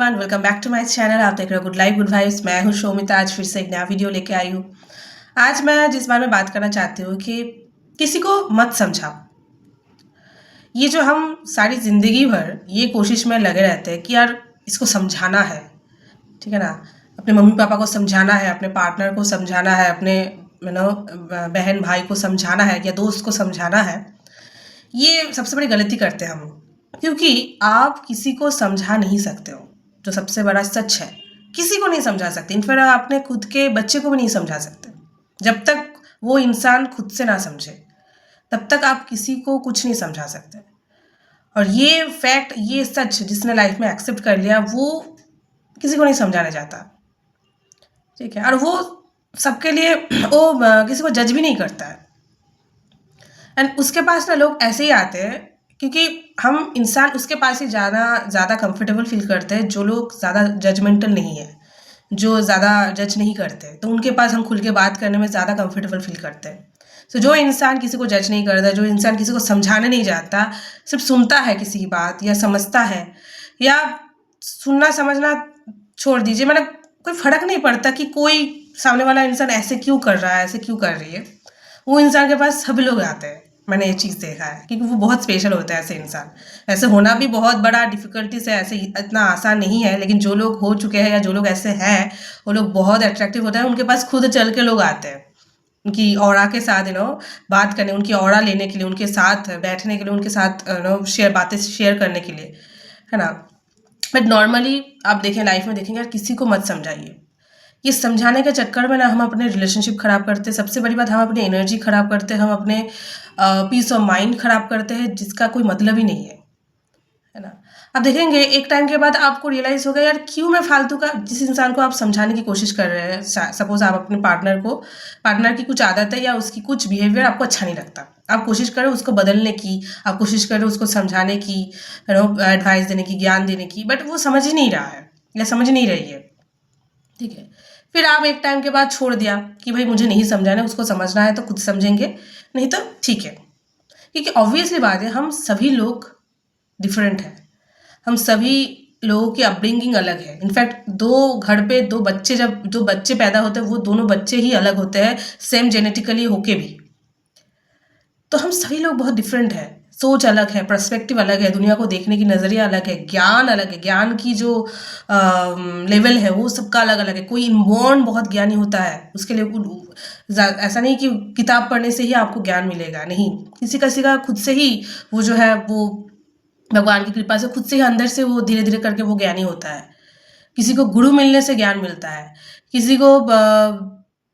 Everyone, welcome back to my channel. आप देख रहे हो गुड लाइफ गुड वाइब्स। मैं हूँ शोमिता। आज फिर से एक नया वीडियो लेके आई हूँ। आज मैं जिस बारे में बात करना चाहती हूँ कि किसी को मत समझाओ। ये जो हम सारी ज़िंदगी भर ये कोशिश में लगे रहते हैं कि यार इसको समझाना है, ठीक है ना। अपने मम्मी पापा को समझाना है, अपने पार्टनर को समझाना है, अपने बहन भाई को समझाना है या दोस्त को समझाना है। ये सबसे बड़ी गलती करते हैं हम, क्योंकि आप किसी को समझा नहीं सकते हो। जो सबसे बड़ा सच है, किसी को नहीं समझा सकते। इनफैक्ट आप अपने खुद के बच्चे को भी नहीं समझा सकते। जब तक वो इंसान खुद से ना समझे तब तक आप किसी को कुछ नहीं समझा सकते। और ये फैक्ट, ये सच जिसने लाइफ में एक्सेप्ट कर लिया वो किसी को नहीं समझाना चाहता, ठीक है। और वो सबके लिए वो किसी को जज भी नहीं करता है। एंड उसके पास ना लोग ऐसे ही आते हैं क्योंकि हम इंसान उसके पास ही जाना ज़्यादा कंफर्टेबल फील करते हैं जो लोग ज़्यादा जजमेंटल नहीं है, जो ज़्यादा जज नहीं करते। तो उनके पास हम खुल के बात करने में ज़्यादा कंफर्टेबल फील करते हैं। तो जो इंसान किसी को जज नहीं करता, जो इंसान किसी को समझाने नहीं जाता, सिर्फ सुनता है किसी की बात या समझता है, या सुनना समझना छोड़ दीजिए, मतलब कोई फर्क नहीं पड़ता कि कोई सामने वाला इंसान ऐसे क्यों कर रहा है, ऐसे क्यों कर रही है, वो इंसान के पास सभी लोग आते हैं। मैंने ये चीज़ देखा है क्योंकि वो बहुत स्पेशल होता है ऐसे इंसान। ऐसे होना भी बहुत बड़ा डिफिकल्टीज है, ऐसे इतना आसान नहीं है, लेकिन जो लोग हो चुके हैं या जो लोग ऐसे हैं वो लोग बहुत अट्रैक्टिव होते हैं। उनके पास खुद चल के लोग आते हैं उनकी ऑरा के साथ बात करने, उनकी ऑरा लेने के लिए, उनके साथ बैठने के लिए, उनके साथ शेयर बातें शेयर करने के लिए, है ना। बट नॉर्मली आप देखें, लाइफ में देखेंगे, किसी को मत समझाइए। ये समझाने के चक्कर में ना हम अपने रिलेशनशिप खराब करते हैं। सबसे बड़ी बात, हम अपनी एनर्जी खराब करते हैं, हम अपने पीस ऑफ माइंड खराब करते हैं, जिसका कोई मतलब ही नहीं है ना। आप देखेंगे एक टाइम के बाद आपको रियलाइज होगा यार क्यों मैं फालतू का, जिस इंसान को आप समझाने की कोशिश कर रहे हैं, सपोज आप अपने पार्टनर की कुछ आदत है या उसकी कुछ बिहेवियर आपको अच्छा नहीं लगता, आप कोशिश करें उसको बदलने की, आप कोशिश करें उसको समझाने की, एडवाइस देने की, ज्ञान देने की, बट वो समझ ही नहीं रहा है या समझ नहीं रही है, ठीक है। फिर आप एक टाइम के बाद छोड़ दिया कि भाई मुझे नहीं समझाना है, उसको समझना है तो खुद समझेंगे, नहीं तो ठीक है। क्योंकि ऑब्वियसली बात है, हम सभी लोग डिफरेंट हैं। हम सभी लोगों की अपब्रिंगिंग अलग है। इनफैक्ट दो घर पे दो बच्चे, जब दो बच्चे पैदा होते हैं वो दोनों बच्चे ही अलग होते हैं, सेम जेनेटिकली होके भी। तो हम सभी लोग बहुत डिफरेंट हैं। सोच अलग है, पर्सपेक्टिव अलग है, दुनिया को देखने की नज़रिया अलग है, ज्ञान अलग है, ज्ञान की जो लेवल है वो सबका अलग अलग है। कोई इनबॉर्न बहुत ज्ञानी होता है, उसके लिए ऐसा नहीं कि किताब पढ़ने से ही आपको ज्ञान मिलेगा, नहीं। किसी किसी का खुद से ही वो जो है वो भगवान की कृपा से खुद से ही अंदर से वो धीरे धीरे करके वो ज्ञानी होता है। किसी को गुरु मिलने से ज्ञान मिलता है, किसी को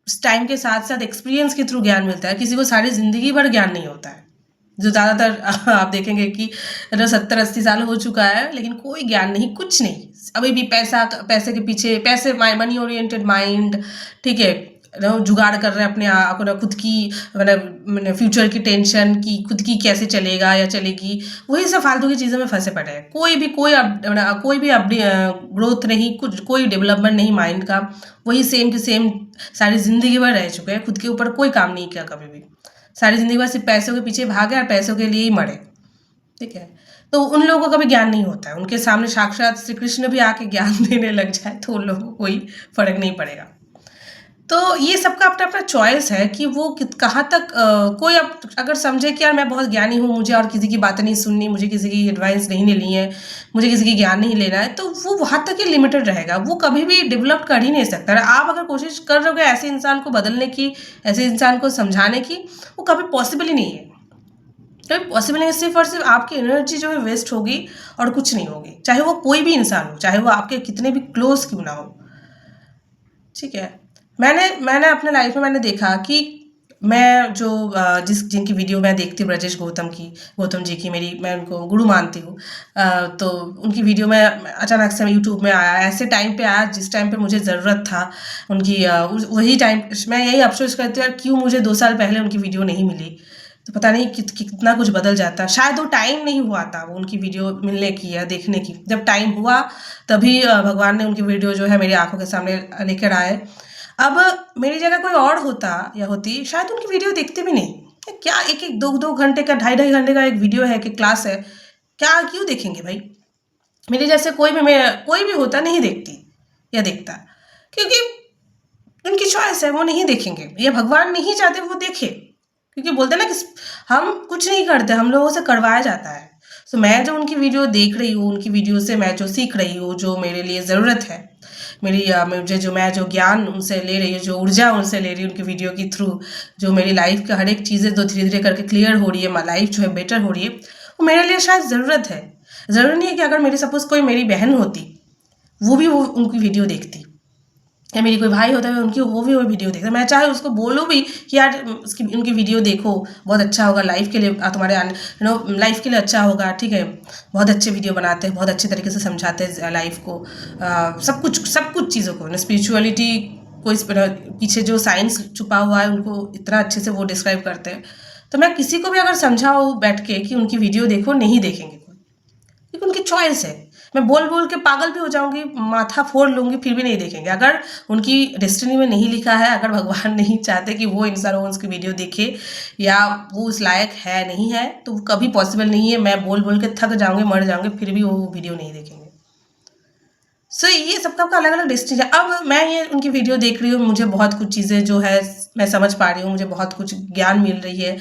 टाइम के साथ साथ एक्सपीरियंस के थ्रू ज्ञान मिलता है, किसी को सारी जिंदगी भर ज्ञान नहीं होता है। जो ज़्यादातर आप देखेंगे कि 70-80 साल हो चुका है लेकिन कोई ज्ञान नहीं, कुछ नहीं, अभी भी पैसे के पीछे, पैसे, मनी ओरिएंटेड माइंड, ठीक है, जुगाड़ कर रहे हैं अपने आप को, खुद की मतलब फ्यूचर की टेंशन की, खुद की कैसे चलेगा या चलेगी, वही सब फालतू की चीज़ों में फंसे पड़े हैं। कोई भी ग्रोथ नहीं, कुछ कोई डेवलपमेंट नहीं माइंड का, वही सेम टू सेम सारी ज़िंदगी भर रह चुके हैं, खुद के ऊपर कोई काम नहीं किया कभी भी। सारी ज़िंदगी भर सिर्फ पैसों के पीछे भागे और पैसों के लिए ही मरे, ठीक है। तो उन लोगों को कभी ज्ञान नहीं होता है। उनके सामने साक्षात श्री कृष्ण भी आके ज्ञान देने लग जाए तो उन लोगों को कोई फर्क नहीं पड़ेगा। तो ये सबका अपना अपना चॉइस है कि वो कहाँ तक कोई अब अगर समझे कि यार मैं बहुत ज्ञानी हूँ, मुझे और किसी की बातें नहीं सुननी, मुझे किसी की एडवाइस नहीं लेनी है, मुझे किसी की ज्ञान नहीं लेना है, तो वो वहाँ तक ही लिमिटेड रहेगा, वो कभी भी डेवलप कर ही नहीं सकता। और आप अगर कोशिश कर रहे हो ऐसे इंसान को बदलने की, ऐसे इंसान को समझाने की, वो कभी पॉसिबल ही नहीं है। कभी पॉसिबल नहीं है। सिर्फ और सिर्फ आपकी एनर्जी जो है वेस्ट होगी और कुछ नहीं होगी, चाहे वो कोई भी इंसान हो, चाहे वो आपके कितने भी क्लोज क्यों ना हो, ठीक है। मैंने अपने लाइफ में मैंने देखा कि मैं जो जिनकी वीडियो मैं देखती हूँ, ब्रजेश गौतम जी की, मैं उनको गुरु मानती हूँ। तो उनकी वीडियो में अचानक से यूट्यूब में आया, ऐसे टाइम पे आया जिस टाइम पे मुझे ज़रूरत था उनकी। वही टाइम मैं यही अफसोस करती हूँ यार क्यों मुझे 2 साल पहले उनकी वीडियो नहीं मिली, तो पता नहीं कितना कुछ बदल जाता। शायद वो टाइम नहीं हुआ था वो उनकी वीडियो मिलने की या देखने की। जब टाइम हुआ तभी भगवान ने उनकी वीडियो जो है मेरी आंखों के सामने लेकर आए। अब मेरी जगह कोई और होता या होती, शायद उनकी वीडियो देखते भी नहीं। क्या एक एक 2-2 घंटे का, 2.5 घंटे का एक वीडियो है कि क्लास है, क्या क्यों देखेंगे भाई। मेरे जैसे कोई भी होता नहीं देखती या देखता, क्योंकि उनकी चॉइस है, वो नहीं देखेंगे, या भगवान नहीं चाहते वो देखे, क्योंकि बोलते हैं ना कि हम कुछ नहीं करते, हम लोगों से करवाया जाता है। तो मैं जो उनकी वीडियो देख रही हूँ, उनकी वीडियो से मैं जो सीख रही हूँ, जो मेरे लिए ज़रूरत है, मैं जो ज्ञान उनसे ले रही हूँ, जो ऊर्जा उनसे ले रही हूँ उनकी वीडियो के थ्रू, जो मेरी लाइफ की हर एक चीज़ें जो धीरे धीरे करके क्लियर हो रही है, लाइफ जो है बेटर हो रही है, वो मेरे लिए शायद ज़रूरत है। ज़रूरी नहीं है कि अगर मेरी सपोज़ कोई मेरी बहन होती, वो उनकी वीडियो देखती, या मेरी कोई भाई होता है उनकी वो वीडियो देखता, मैं चाहे उसको बोलूँ भी कि यार उसकी उनकी वीडियो देखो, बहुत अच्छा होगा लाइफ के लिए, तुम्हारे लाइफ के लिए अच्छा होगा, ठीक है, बहुत अच्छे वीडियो बनाते हैं, बहुत अच्छे तरीके से समझाते हैं लाइफ को, सब कुछ चीज़ों को, स्पिरिचुअलिटी को, इस पीछे जो साइंस छुपा हुआ है उनको इतना अच्छे से वो डिस्क्राइब करते हैं। तो मैं किसी को भी अगर समझाऊँ बैठ के कि उनकी वीडियो देखो, नहीं देखेंगे कोई, क्योंकि उनकी चॉइस है। मैं बोल बोल के पागल भी हो जाऊंगी, माथा फोड़ लूंगी, फिर भी नहीं देखेंगे। अगर उनकी डेस्टिनी में नहीं लिखा है, अगर भगवान नहीं चाहते कि वो इंसान वो उसकी वीडियो देखे, या वो उस लायक है नहीं है, तो वो कभी पॉसिबल नहीं है। मैं बोल बोल के थक जाऊंगी, मर जाऊंगी, फिर भी वो वीडियो नहीं देखेंगे। सो ये सबका अलग अलग डेस्टिनी है। अब मैं ये उनकी वीडियो देख रही हूँ, मुझे बहुत कुछ चीज़ें जो है मैं समझ पा रही हूँ, मुझे बहुत कुछ ज्ञान मिल रही है,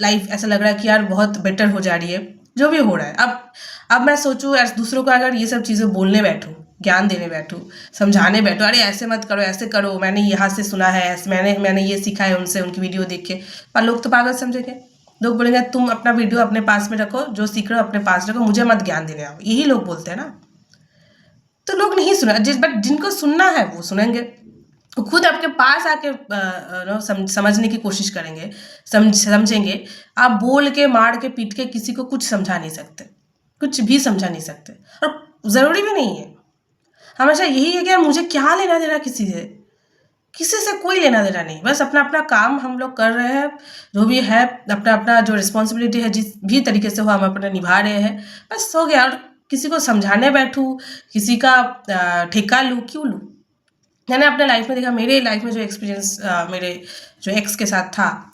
लाइफ ऐसा लग रहा है कि यार बहुत बेटर हो जा रही है, जो भी हो रहा है। अब मैं सोचूं यार, दूसरों को अगर ये सब चीज़ें बोलने बैठूं, ज्ञान देने बैठूं, समझाने बैठूं, अरे ऐसे मत करो, ऐसे करो, मैंने यहाँ से सुना है, ऐसे मैंने ये सीखा है उनसे, उनकी वीडियो देख के, पर लोग तो पागल समझेंगे। लोग बोलेंगे तुम अपना वीडियो अपने पास में रखो, जो सीख रहे हो अपने पास रखो, मुझे मत ज्ञान देने आओ, यही लोग बोलते हैं ना। तो लोग नहीं सुना, बट जिनको सुनना है वो सुनेंगे, वो खुद आपके पास आके समझने की कोशिश करेंगे, समझेंगे। आप बोल के, मार के, पीट के किसी को कुछ समझा नहीं सकते, कुछ भी समझा नहीं सकते, और ज़रूरी भी नहीं है। हमेशा यही है कि यार मुझे क्या लेना देना किसी से कोई लेना देना नहीं, बस अपना अपना काम हम लोग कर रहे हैं, जो भी है अपना अपना जो रिस्पॉन्सिबिलिटी है, जिस भी तरीके से हो हम अपना निभा रहे हैं, बस हो गया। और किसी को समझाने बैठूँ, किसी का ठेका लूँ, क्यों लूँ? मैंने अपने लाइफ में देखा, मेरे लाइफ में जो एक्सपीरियंस मेरे जो एक्स के साथ था,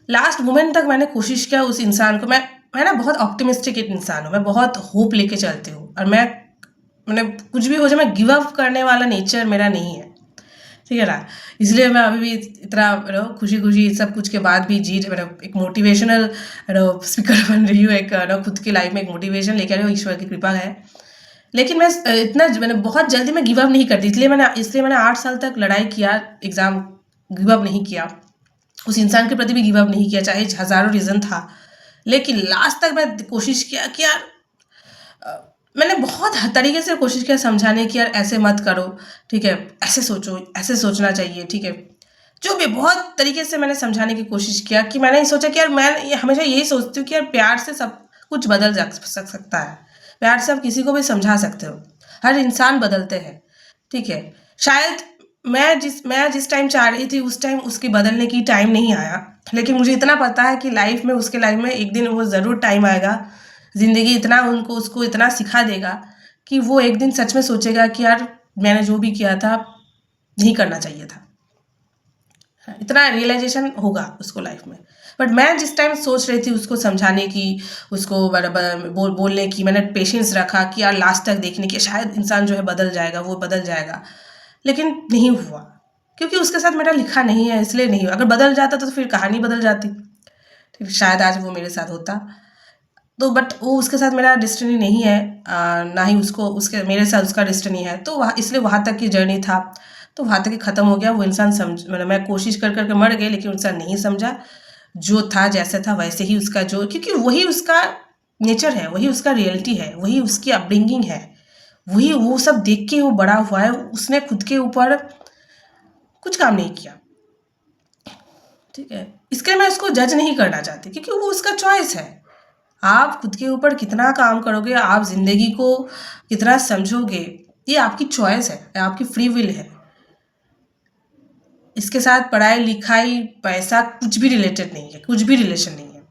लास्ट मोमेंट तक मैंने कोशिश किया उस इंसान को, मैं ना बहुत ऑप्टिमिस्टिक एक इंसान हूँ, मैं बहुत होप लेके चलती हूँ, और मैंने कुछ भी हो जाए, मैं गिव अप करने वाला नेचर मेरा नहीं है, ठीक है ना। इसलिए मैं अभी भी इतना खुशी खुशी सब कुछ के बाद भी एक मोटिवेशनल स्पीकर बन रही हूँ, एक खुद की लाइफ में एक मोटिवेशन लेकर आई हूँ, ईश्वर की कृपा है। लेकिन मैंने बहुत जल्दी मैं गिव अप नहीं करती, इसलिए मैंने 8 साल तक लड़ाई किया, एग्ज़ाम गिव अप नहीं किया, उस इंसान के प्रति भी गिव अप नहीं किया, चाहे हज़ारों रीज़न था, लेकिन लास्ट तक मैं कोशिश किया कि यार मैंने बहुत तरीके से कोशिश किया समझाने की, यार ऐसे मत करो, ठीक है, ऐसे सोचो, ऐसे सोचना चाहिए, ठीक है, जो भी बहुत तरीके से मैंने समझाने की कोशिश किया, कि मैंने ये सोचा कि यार मैं हमेशा यही सोचती हूँ कि यार प्यार से सब कुछ बदल सकता है, प्यार से आप किसी को भी समझा सकते हो, हर इंसान बदलते हैं, ठीक है। शायद मैं जिस टाइम चाह रही थी उस टाइम उसकी बदलने की टाइम नहीं आया, लेकिन मुझे इतना पता है कि लाइफ में, उसके लाइफ में एक दिन वो ज़रूर टाइम आएगा, ज़िंदगी इतना उसको इतना सिखा देगा कि वो एक दिन सच में सोचेगा कि यार मैंने जो भी किया था नहीं करना चाहिए था, इतना रियलाइजेशन होगा उसको लाइफ में। बट मैं जिस टाइम सोच रही थी उसको समझाने की, उसको बराबर बोलने की, मैंने पेशेंस रखा कि यार लास्ट तक देखने की, शायद इंसान जो है बदल जाएगा, वो बदल जाएगा, लेकिन नहीं हुआ, क्योंकि उसके साथ मेरा लिखा नहीं है, इसलिए नहीं हुआ। अगर बदल जाता तो फिर कहानी बदल जाती, ठीक, शायद आज वो मेरे साथ होता। तो बट वो उसके साथ मेरा डेस्टिनी नहीं है, ना ही उसके मेरे साथ उसका डेस्टिनी है, तो वहाँ इसलिए वहाँ तक की जर्नी था, तो वहाँ तक ही ख़त्म हो गया। वो इंसान मतलब मैं कोशिश कर करके मर गई, लेकिन इंसान नहीं समझा, जो था जैसे था वैसे ही उसका, जो क्योंकि वही उसका नेचर है, वही उसका रियलिटी है, वही उसकी अपब्रिंगिंग है, वही वो सब देख के वो बड़ा हुआ है, उसने खुद के ऊपर कुछ काम नहीं किया, ठीक है। इसके लिए मैं उसको जज नहीं करना चाहती, क्योंकि वो उसका चॉइस है। आप खुद के ऊपर कितना काम करोगे, आप ज़िंदगी को कितना समझोगे, ये आपकी चॉइस है, आपकी फ्री विल है। इसके साथ पढ़ाई लिखाई पैसा कुछ भी रिलेटेड नहीं है, कुछ भी रिलेशन नहीं है,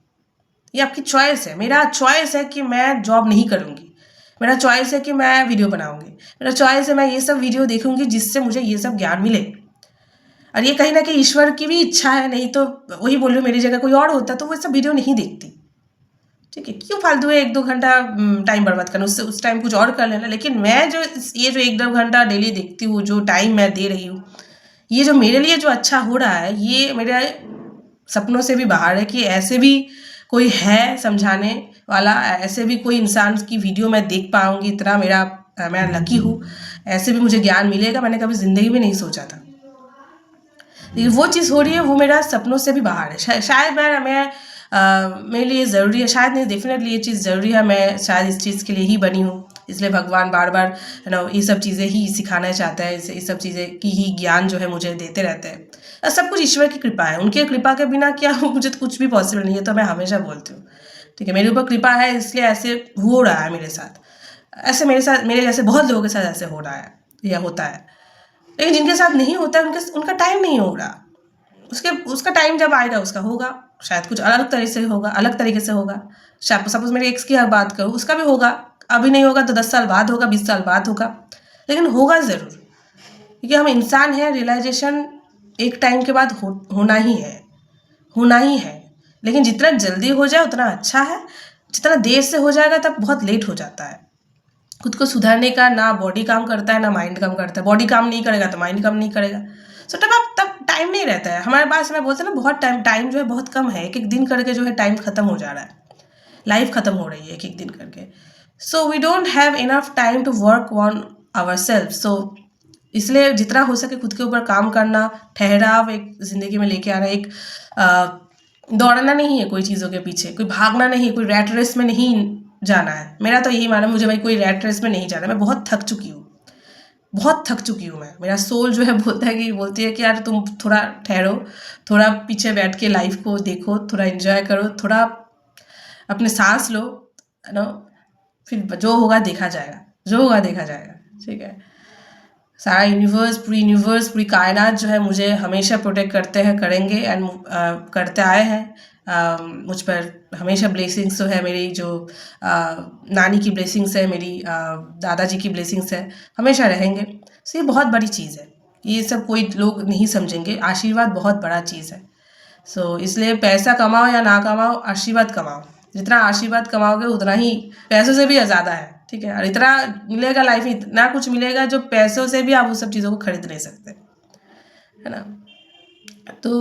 ये आपकी चॉइस है। मेरा चॉइस है कि मैं जॉब नहीं करूँगी, मेरा चॉइस है कि मैं वीडियो बनाऊँगी, मेरा चॉइस है मैं ये सब वीडियो देखूँगी जिससे मुझे ये सब ज्ञान मिले। और ये कहीं ना कहीं ईश्वर की भी इच्छा है, नहीं तो वही बोल रही हूँ, मेरी जगह कोई और होता तो वो सब वीडियो नहीं देखती। ठीक है, क्यों फालतू है 1-2 घंटा टाइम बर्बाद करना, उससे उस टाइम कुछ और कर लेना। लेकिन मैं जो ये जो 1-2 घंटा डेली देखती हूँ, जो टाइम मैं दे रही हूँ, ये जो मेरे लिए जो अच्छा हो रहा है, ये मेरे सपनों से भी बाहर है कि ऐसे भी कोई है समझाने वाला, ऐसे भी कोई इंसान की वीडियो मैं देख पाऊँगी, इतना मैं लकी हूँ, ऐसे भी मुझे ज्ञान मिलेगा, मैंने कभी ज़िंदगी में नहीं सोचा था। लेकिन वो चीज़ हो रही है, वो मेरा सपनों से भी बाहर है। शायद मेरे लिए ज़रूरी है, शायद नहीं, डेफिनेटली ये चीज़ ज़रूरी है, मैं शायद इस चीज़ के लिए ही बनी हूँ। इसलिए भगवान बार-बार ये सब चीज़ें ही सिखाना चाहता है, ये सब चीज़ें की ही ज्ञान जो है मुझे देते रहते हैं। सब कुछ ईश्वर की कृपा है, उनकी कृपा के बिना क्या मुझे तो कुछ भी पॉसिबल नहीं है, तो मैं हमेशा बोलती हूँ। ठीक है, मेरे ऊपर कृपा है, इसलिए ऐसे हो रहा है मेरे साथ। ऐसे मेरे जैसे बहुत लोगों के साथ ऐसे हो रहा है या होता है। लेकिन जिनके साथ नहीं होता है, उनका टाइम नहीं हो रहा। उसका टाइम जब आएगा उसका होगा, शायद कुछ अलग तरीके से होगा। सपोज मेरे एक्स की बात करूँ, उसका भी होगा, अभी नहीं होगा तो 10 साल बाद होगा, 20 साल बाद होगा, लेकिन होगा ज़रूर, क्योंकि हम इंसान हैं। रियलाइजेशन एक टाइम के बाद होना ही है। लेकिन जितना जल्दी हो जाए उतना अच्छा है, जितना देर से हो जाएगा तब बहुत लेट हो जाता है। खुद को सुधारने का ना बॉडी काम करता है ना माइंड काम करता है। बॉडी काम नहीं करेगा तो माइंड काम नहीं करेगा। सो तब टाइम नहीं रहता है हमारे पास। मैं बोलते हैं ना, बहुत टाइम जो है बहुत कम है। एक एक दिन करके जो है टाइम खत्म हो जा रहा है, लाइफ खत्म हो रही है एक एक दिन करके। So we don't have enough time to work on our self. So इसलिए जितना हो सके खुद के ऊपर काम करना, ठहराव एक ज़िंदगी में लेके आना। एक दौड़ना नहीं है कोई चीज़ों के पीछे, कोई भागना नहीं, कोई रैट रेस में नहीं जाना है। मेरा तो यही मानना है, मुझे भाई कोई रैट रेस में नहीं जाना। मैं बहुत थक चुकी हूँ, बहुत थक चुकी हूँ मैं। मेरा सोल जो है बोलती है कि यार तुम थोड़ा ठहरो, थोड़ा पीछे बैठ के लाइफ को देखो, थोड़ा एंजॉय करो, थोड़ा अपने सांस लो, है ना। फिर जो होगा देखा जाएगा, जो होगा देखा जाएगा। ठीक है, सारा यूनिवर्स, पूरी कायनात जो है मुझे हमेशा प्रोटेक्ट करते हैं, करेंगे एंड करते आए हैं। मुझ पर हमेशा ब्लेसिंग्स तो है मेरी, जो नानी की ब्लेसिंग्स है, मेरी दादाजी की ब्लेसिंग्स है, हमेशा रहेंगे। सो ये बहुत बड़ी चीज़ है, ये सब कोई लोग नहीं समझेंगे। आशीर्वाद बहुत बड़ा चीज़ है। सो इसलिए पैसा कमाओ या ना कमाओ, आशीर्वाद कमाओ। जितना आशीर्वाद कमाओगे उतना ही पैसों से भी ज़्यादा है। ठीक है, और इतना मिलेगा लाइफ में, इतना कुछ मिलेगा जो पैसों से भी आप उस सब चीज़ों को खरीद नहीं सकते, है ना। तो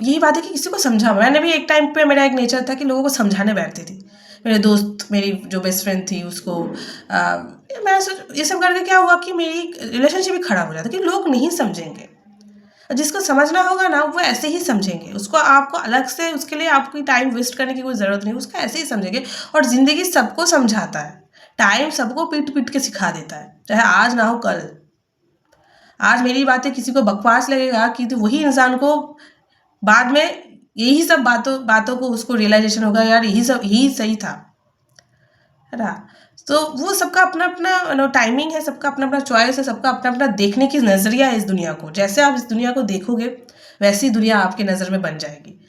यही बात है कि किसी को समझा। मैंने भी एक टाइम पे, मेरा एक नेचर था कि लोगों को समझाने बैठती थी। मेरे दोस्त, मेरी जो बेस्ट फ्रेंड थी, उसको मैं ये सब करके क्या हुआ कि मेरी रिलेशनशिप ही खराब हो जाता कि लोग नहीं समझेंगे। जिसको समझना होगा ना, वो ऐसे ही समझेंगे उसको। आपको अलग से उसके लिए आपको टाइम वेस्ट करने की कोई ज़रूरत नहीं, उसका ऐसे ही समझेंगे। और ज़िंदगी सबको समझाता है, टाइम सबको पीट पीट के सिखा देता है, चाहे आज ना हो कल। आज मेरी बातें किसी को बकवास लगेगा कि तो वही इंसान को बाद में यही सब बातों को उसको रियलाइजेशन होगा, यार यही सही था, है ना। तो वो सबका अपना अपना टाइमिंग है, सबका अपना अपना चॉइस है, सबका अपना अपना देखने की नज़रिया है इस दुनिया को। जैसे आप इस दुनिया को देखोगे वैसी दुनिया आपकी नज़र में बन जाएगी।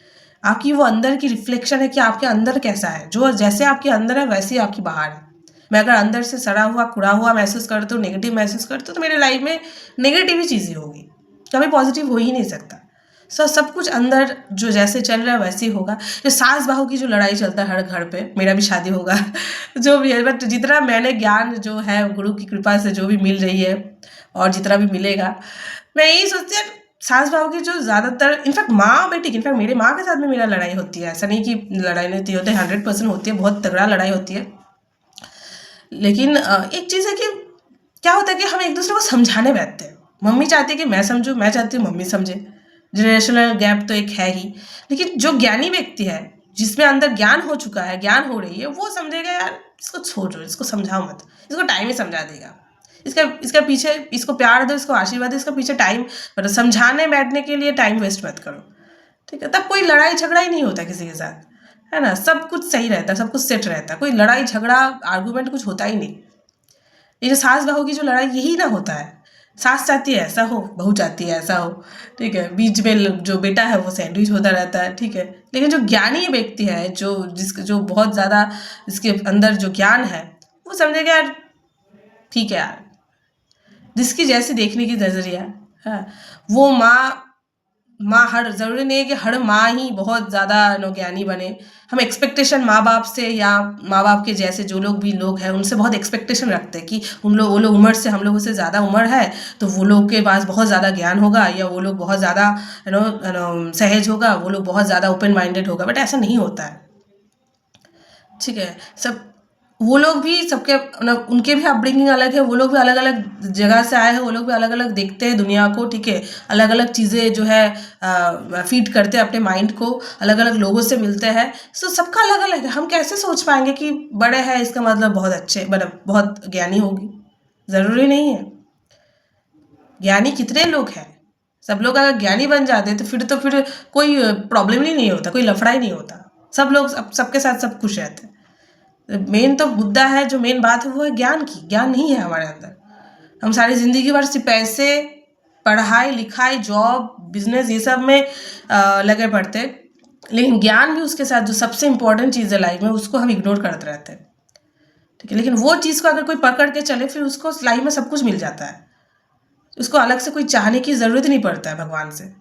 आपकी वो अंदर की रिफ्लेक्शन है कि आपके अंदर कैसा है। जो जैसे आपके अंदर है वैसे ही आपकी बाहर है। मैं अगर अंदर से सड़ा हुआ कुड़ा हुआ महसूस करती हूँ, नेगेटिव महसूस करती हूँ, तो मेरे लाइफ में नेगेटिव ही चीज़ें होगी, कभी पॉजिटिव हो ही नहीं सकता। सब कुछ अंदर जो जैसे चल रहा है वैसे ही होगा। जो सास बहू की जो लड़ाई चलता है हर घर पे, मेरा भी शादी होगा जो भी है, बट जितना मैंने ज्ञान जो है गुरु की कृपा से जो भी मिल रही है और जितना भी मिलेगा, मैं यही सोचती हूँ। सास बहू की जो ज़्यादातर, इनफैक्ट माँ बेटी की, इनफैक्ट मेरे माँ के साथ में मेरा लड़ाई होती है। ऐसा नहीं कि लड़ाई नहीं होती, 100% होती है, बहुत तगड़ा लड़ाई होती है। लेकिन एक चीज़ है कि क्या होता है कि हम एक दूसरे को समझाने बैठते हैं। मम्मी चाहती है कि मैं समझूं, मैं चाहती हूँ मम्मी समझे। जनरेशनल गैप तो एक है ही। लेकिन जो ज्ञानी व्यक्ति है, जिसमें अंदर ज्ञान हो चुका है, ज्ञान हो रही है, वो समझेगा यार इसको छोड़ो, इसको समझाओ मत, इसको टाइम ही समझा देगा। इसका पीछे इसको प्यार दो, इसको आशीर्वाद दो, इसका पीछे टाइम, मतलब समझाने बैठने के लिए टाइम वेस्ट मत करो। ठीक है, तब कोई लड़ाई झगड़ा ही नहीं होता किसी के साथ, है ना। सब कुछ सही रहता है, सब कुछ सेट रहता है, कोई लड़ाई झगड़ा आर्गूमेंट कुछ होता ही नहीं। ये जो सास बहू की जो लड़ाई, यही ना होता है। सास चाहती है ऐसा हो, बहू चाहती है ऐसा हो। ठीक है, बीच में जो बेटा है वो सैंडविच होता रहता है। ठीक है, लेकिन जो ज्ञानी व्यक्ति है, जो बहुत ज़्यादा जिसके अंदर जो ज्ञान है, वो समझेगा यार ठीक है यार, जिसकी जैसे देखने की नज़रिया है, वो माँ माँ हर ज़रूरी नहीं है कि हर माँ ही बहुत ज़्यादा ज्ञानी बने। हम एक्सपेक्टेशन माँ बाप से या माँ बाप के जैसे जो लोग भी लोग हैं उनसे बहुत एक्सपेक्टेशन रखते हैं कि वो लोग उम्र से हम लोगों से ज़्यादा उम्र है तो वो लोग के पास बहुत ज़्यादा ज्ञान होगा, या वो लोग बहुत ज़्यादा सहज होगा, वो लोग बहुत ज़्यादा ओपन माइंडेड होगा। बट ऐसा नहीं होता है। ठीक है, सब वो लोग भी सबके मतलब उनके भी अपब्रिंगिंग अलग है, वो लोग भी अलग अलग जगह से आए हैं, वो लोग भी अलग अलग देखते हैं दुनिया को। ठीक है, अलग अलग चीज़ें जो है फीड करते हैं अपने माइंड को, अलग अलग लोगों से मिलते हैं। सो सबका अलग अलग है। हम कैसे सोच पाएंगे कि बड़े हैं इसका मतलब बहुत अच्छे, मतलब बहुत ज्ञानी होगी? ज़रूरी नहीं है। ज्ञानी कितने लोग हैं? सब लोग अगर ज्ञानी बन जाते तो फिर कोई प्रॉब्लम ही नहीं होता, कोई लफड़ा ही नहीं होता। सब लोग सबके साथ सब खुश रहते हैं। मेन तो मुद्दा है, जो मेन बात है वो है ज्ञान की। ज्ञान नहीं है हमारे अंदर। हम सारी ज़िंदगी भर सिर्फ पैसे, पढ़ाई लिखाई, जॉब, बिजनेस ये सब में लगे पड़ते हैं, लेकिन ज्ञान भी उसके साथ जो सबसे इम्पोर्टेंट चीज़ है लाइफ में उसको हम इग्नोर करते रहते हैं। ठीक है, लेकिन वो चीज़ को अगर कोई पकड़ के चले फिर उसको लाइफ में सब कुछ मिल जाता है। उसको अलग से कोई चाहने की ज़रूरत नहीं पड़ता है भगवान से।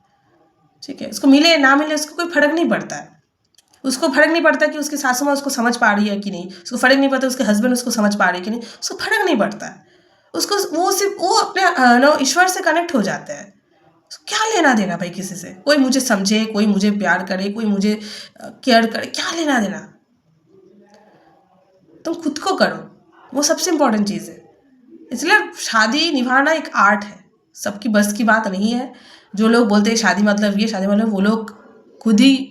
ठीक है, उसको मिले ना मिले उसको कोई फर्क नहीं पड़ता है। उसको फर्क नहीं पड़ता कि उसकी सासू माँ उसको समझ पा रही है कि नहीं, उसको फर्क नहीं पड़ता उसके हस्बैंड उसको समझ पा रही है कि नहीं, उसको फर्क नहीं पड़ता है। उसको वो सिर्फ वो अपने ईश्वर से कनेक्ट हो जाते हैं। क्या लेना देना भाई किसी से? कोई मुझे समझे, कोई मुझे प्यार करे, कोई मुझे केयर करे, क्या लेना देना? तुम खुद को करो, वो सबसे इम्पोर्टेंट चीज़ है। इसलिए शादी निभाना एक आर्ट है, सबकी बस की बात नहीं है। जो लोग बोलते हैं शादी मतलब ये, शादी मतलब वो लोग खुद ही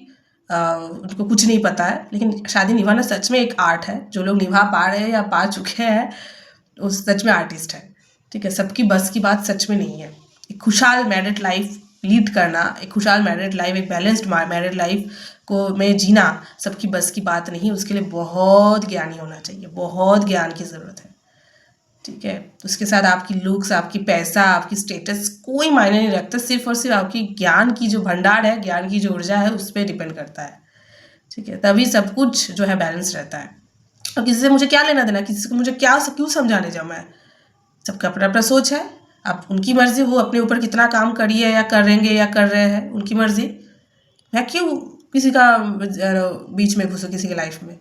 उनको कुछ नहीं पता है। लेकिन शादी निभाना सच में एक आर्ट है। जो लोग निभा पा रहे हैं या पा चुके हैं उस सच में आर्टिस्ट है। ठीक है, सबकी बस की बात सच में नहीं है। एक खुशहाल मैरिड लाइफ लीड करना, एक खुशहाल मैरिड लाइफ, एक बैलेंस्ड मैरिड लाइफ को में जीना सबकी बस की बात नहीं। उसके लिए बहुत ज्ञानी होना चाहिए, बहुत ज्ञान की ज़रूरत है। ठीक है, उसके साथ आपकी लुक्स, आपकी पैसा, आपकी स्टेटस कोई मायने नहीं रखता। सिर्फ और सिर्फ आपकी ज्ञान की जो भंडार है, ज्ञान की जो ऊर्जा है उस पर डिपेंड करता है। ठीक है, तभी सब कुछ जो है बैलेंस रहता है। और किसी से मुझे क्या लेना देना, किसी को मुझे क्या क्यों समझाने जाऊँ मैं? सबका अपना अपना सोच है। अब उनकी मर्जी, वो अपने ऊपर कितना काम करिए या करेंगे या कर रहे हैं, उनकी मर्जी। मैं क्यों किसी का बीच में घुसूँ किसी की लाइफ में?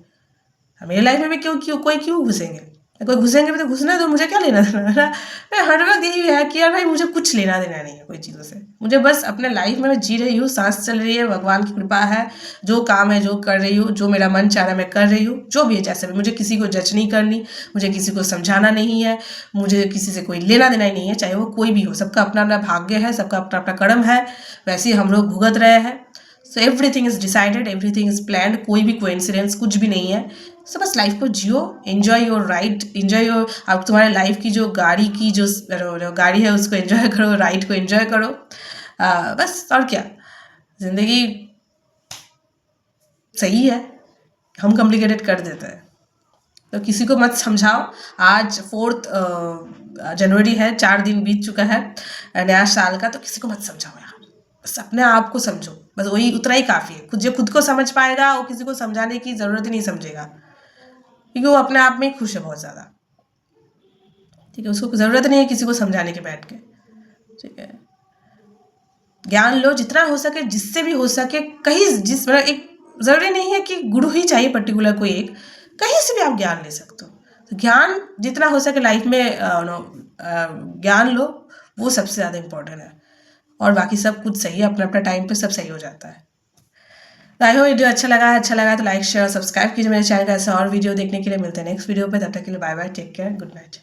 मेरी लाइफ में भी क्यों कोई क्यों घुसेंगे? कोई घुसेंगे भी तो घुसने दो, मुझे क्या लेना देना है ना? मैं हर वक्त यही है कि यार भाई मुझे कुछ लेना देना नहीं है कोई चीज़ों से। मुझे बस अपने लाइफ में मैं जी रही हूँ, सांस चल रही है, भगवान की कृपा है। जो काम है जो कर रही हूँ, जो मेरा मन चाह रहा है मैं कर रही हूँ, जो भी है जैसे भी। मुझे किसी को जज नहीं करनी, मुझे किसी को समझाना नहीं है, मुझे किसी से कोई लेना देना ही नहीं है, चाहे वो कोई भी हो। सबका अपना अपना भाग्य है, सबका अपना अपना कर्म है, वैसे ही हम लोग भुगत रहे हैं। So everything is decided, everything is planned, कोई भी कोइंसिडेंस कुछ भी नहीं है। सो बस लाइफ को जियो, enjoy your ride, enjoy your. आप तुम्हारे लाइफ की जो गाड़ी की जो गाड़ी है उसको एंजॉय करो, राइड को एंजॉय करो। बस और क्या, जिंदगी सही है, हम कॉम्प्लिकेटेड कर देते हैं। तो किसी को मत समझाओ। आज 4 जनवरी है, 4 दिन बीत चुका है नया साल का। तो किसी को मत समझाओ यार, बस अपने आप को समझो, बस वही उतना ही काफ़ी है। जो खुद को समझ पाएगा वो किसी को समझाने की ज़रूरत ही नहीं समझेगा, क्योंकि वो अपने आप में ही खुश है बहुत ज़्यादा। ठीक है, उसको ज़रूरत नहीं है किसी को समझाने के बैठ के। ठीक है, ज्ञान लो जितना हो सके, जिससे भी हो सके। कहीं जिस मतलब एक ज़रूरी नहीं है कि गुरु ही चाहिए पर्टिकुलर कोई एक, कहीं से भी आप ज्ञान ले सकते हो। तो ज्ञान जितना हो सके लाइफ में ज्ञान लो, वो सबसे ज़्यादा इम्पोर्टेंट है। और बाकी सब कुछ सही है, अपना अपना टाइम पे सब सही हो जाता है। तो आई होप वीडियो अच्छा लगा तो लाइक शेयर सब्सक्राइब कीजिए मेरे चैनल का। ऐसा और वीडियो देखने के लिए मिलते हैं नेक्स्ट वीडियो पे। तब तक के लिए bye bye, take care, good night.